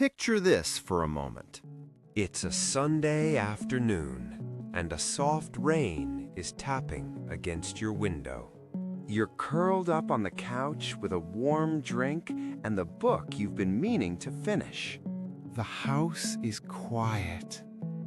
Picture this for a moment. It's a Sunday afternoon, and a soft rain is tapping against your window. You're curled up on the couch with a warm drink and the book you've been meaning to finish. The house is quiet.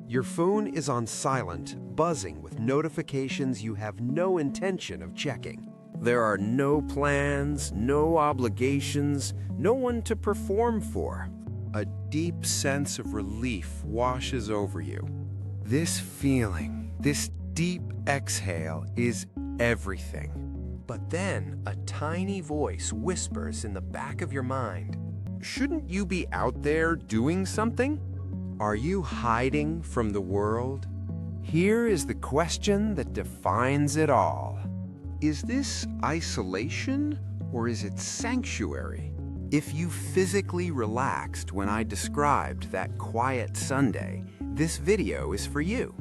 Your phone is on silent, buzzing with notifications you have no intention of checking. There are no plans, no obligations, no one to perform for. A deep sense of relief washes over you. This feeling, this deep exhale is everything. But then a tiny voice whispers in the back of your mind, "Shouldn't you be out there doing something? Are you hiding from the world?" Here is the question that defines it all. Is this isolation or is it sanctuary? If you physically relaxed when I described that quiet Sunday, this video is for you.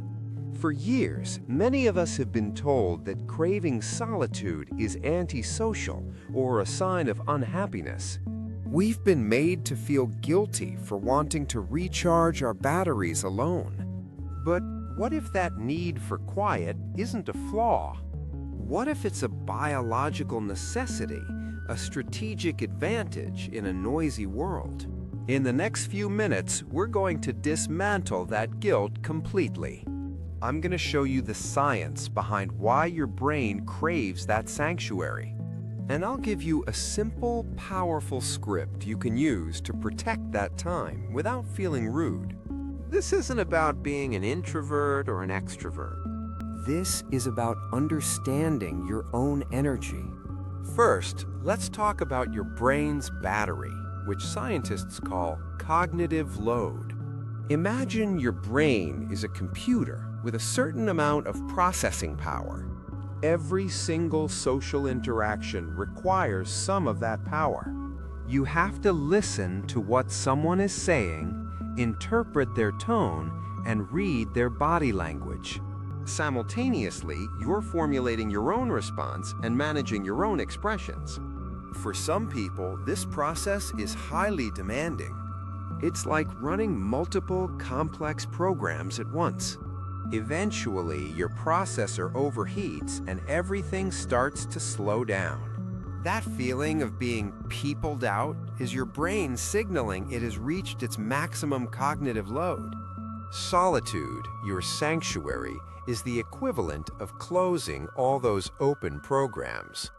For years, many of us have been told that craving solitude is antisocial or a sign of unhappiness. We've been made to feel guilty for wanting to recharge our batteries alone. But what if that need for quiet isn't a flaw? What if it's a biological necessity, a strategic advantage in a noisy world? In the next few minutes, we're going to dismantle that guilt completely. I'm going to show you the science behind why your brain craves that sanctuary. And I'll give you a simple, powerful script you can use to protect that time without feeling rude. This isn't about being an introvert or an extrovert. This is about understanding your own energy. First, let's talk about your brain's battery, which scientists call cognitive load. Imagine your brain is a computer with a certain amount of processing power. Every single social interaction requires some of that power. You have to listen to what someone is saying, interpret their tone, and read their body language. Simultaneously, you're formulating your own response and managing your own expressions. For some people, this process is highly demanding. It's like running multiple complex programs at once. Eventually, your processor overheats and everything starts to slow down. That feeling of being peopled out is your brain signaling it has reached its maximum cognitive load. Solitude, your sanctuary, is the equivalent of closing all those open programs.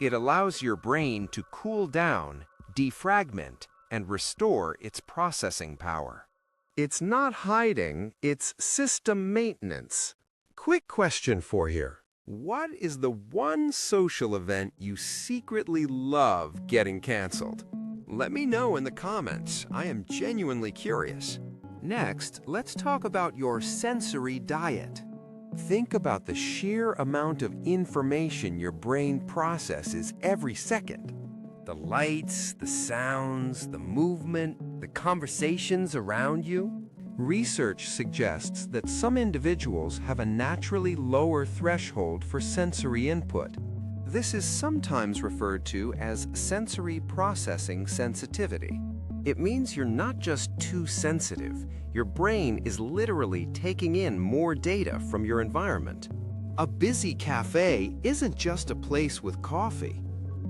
It allows your brain to cool down, defragment, and restore its processing power. It's not hiding, it's system maintenance. Quick question for you. What is the one social event you secretly love getting canceled? Let me know in the comments. I am genuinely curious. Next, let's talk about your sensory diet. Think about the sheer amount of information your brain processes every second. The lights, the sounds, the movement, the conversations around you. Research suggests that some individuals have a naturally lower threshold for sensory input. This is sometimes referred to as sensory processing sensitivity. It means you're not just too sensitive. Your brain is literally taking in more data from your environment. A busy cafe isn't just a place with coffee.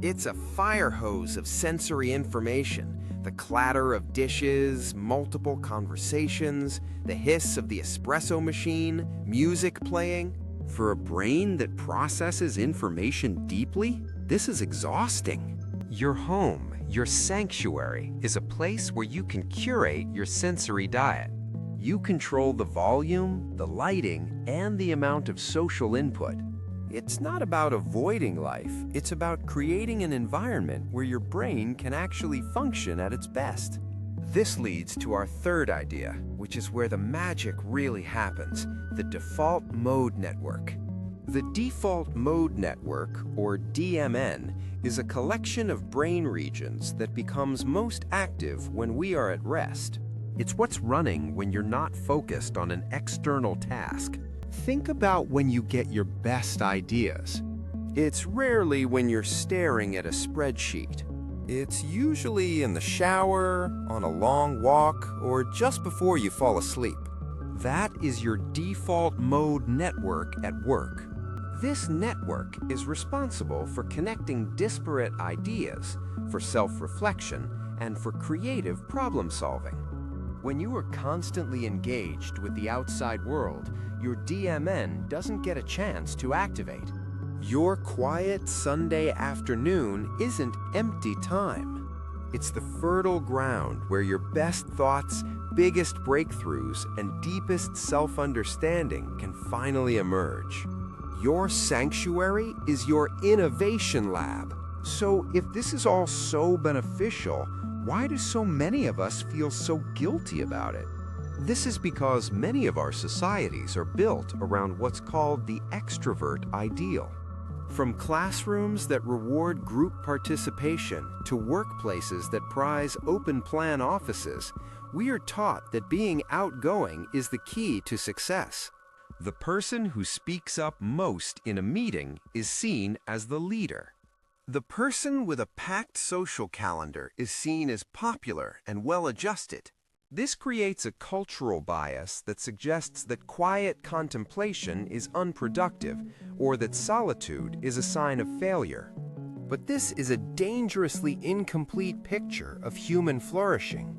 It's a fire hose of sensory information. The clatter of dishes, multiple conversations, the hiss of the espresso machine, music playing. For a brain that processes information deeply, this is exhausting. Your home, your sanctuary, is a place where you can curate your sensory diet. You control the volume, the lighting, and the amount of social input. It's not about avoiding life, it's about creating an environment where your brain can actually function at its best. This leads to our third idea, which is where the magic really happens, the default mode network. The default mode network, or DMN, is a collection of brain regions that becomes most active when we are at rest. It's what's running when you're not focused on an external task. Think about when you get your best ideas. It's rarely when you're staring at a spreadsheet. It's usually in the shower, on a long walk, or just before you fall asleep. That is your default mode network at work. This network is responsible for connecting disparate ideas, for self-reflection, and for creative problem-solving. When you are constantly engaged with the outside world, your DMN doesn't get a chance to activate. Your quiet Sunday afternoon isn't empty time. It's the fertile ground where your best thoughts, biggest breakthroughs, and deepest self-understanding can finally emerge. Your sanctuary is your innovation lab. So if this is all so beneficial, why do so many of us feel so guilty about it? This is because many of our societies are built around what's called the extrovert ideal. From classrooms that reward group participation to workplaces that prize open-plan offices, we are taught that being outgoing is the key to success. The person who speaks up most in a meeting is seen as the leader. The person with a packed social calendar is seen as popular and well-adjusted. This creates a cultural bias that suggests that quiet contemplation is unproductive or that solitude is a sign of failure. But this is a dangerously incomplete picture of human flourishing.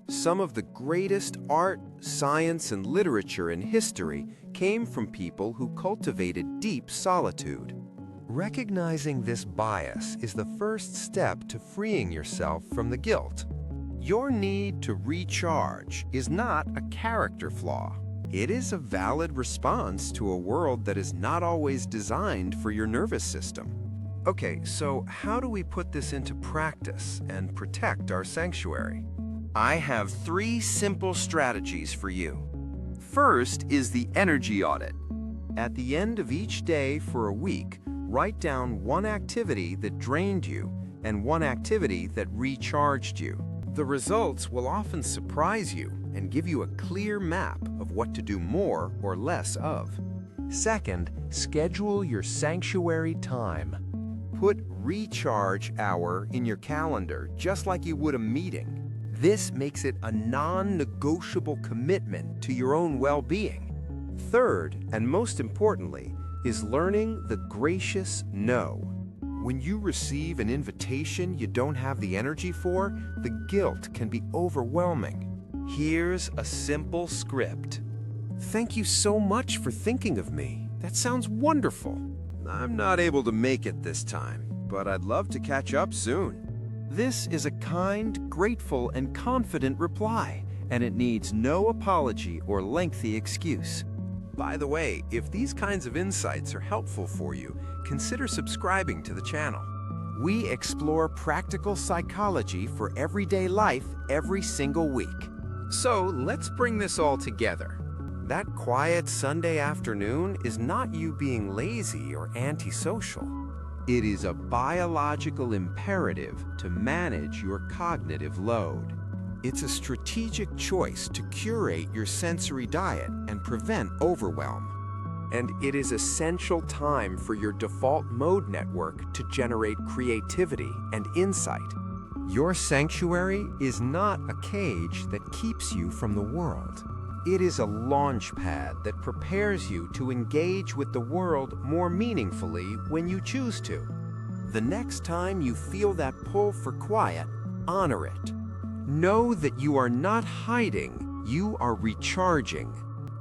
Some of the greatest art, science, and literature in history came from people who cultivated deep solitude. Recognizing this bias is the first step to freeing yourself from the guilt. Your need to recharge is not a character flaw. It is a valid response to a world that is not always designed for your nervous system. Okay, so how do we put this into practice and protect our sanctuary? I have 3 simple strategies for you. First is the energy audit. At the end of each day for a week, write down one activity that drained you and one activity that recharged you. The results will often surprise you and give you a clear map of what to do more or less of. Second, schedule your sanctuary time. Put recharge hour in your calendar just like you would a meeting. This makes it a non-negotiable commitment to your own well-being. Third, and most importantly, is learning the gracious no. When you receive an invitation you don't have the energy for, the guilt can be overwhelming. Here's a simple script. Thank you so much for thinking of me. That sounds wonderful. I'm not able to make it this time, but I'd love to catch up soon. This is a kind, grateful, and confident reply, and it needs no apology or lengthy excuse. By the way, if these kinds of insights are helpful for you, consider subscribing to the channel. We explore practical psychology for everyday life every single week. So let's bring this all together. That quiet Sunday afternoon is not you being lazy or antisocial. It is a biological imperative to manage your cognitive load. It's a strategic choice to curate your sensory diet and prevent overwhelm. And it is essential time for your default mode network to generate creativity and insight. Your sanctuary is not a cage that keeps you from the world. It is a launch pad that prepares you to engage with the world more meaningfully when you choose to. The next time you feel that pull for quiet, honor it. Know that you are not hiding, you are recharging.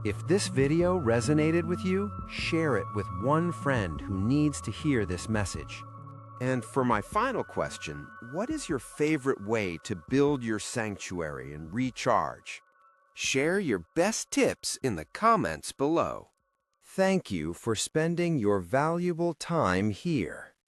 If this video resonated with you, share it with one friend who needs to hear this message. And for my final question, what is your favorite way to build your sanctuary and recharge? Share your best tips in the comments below. Thank you for spending your valuable time here.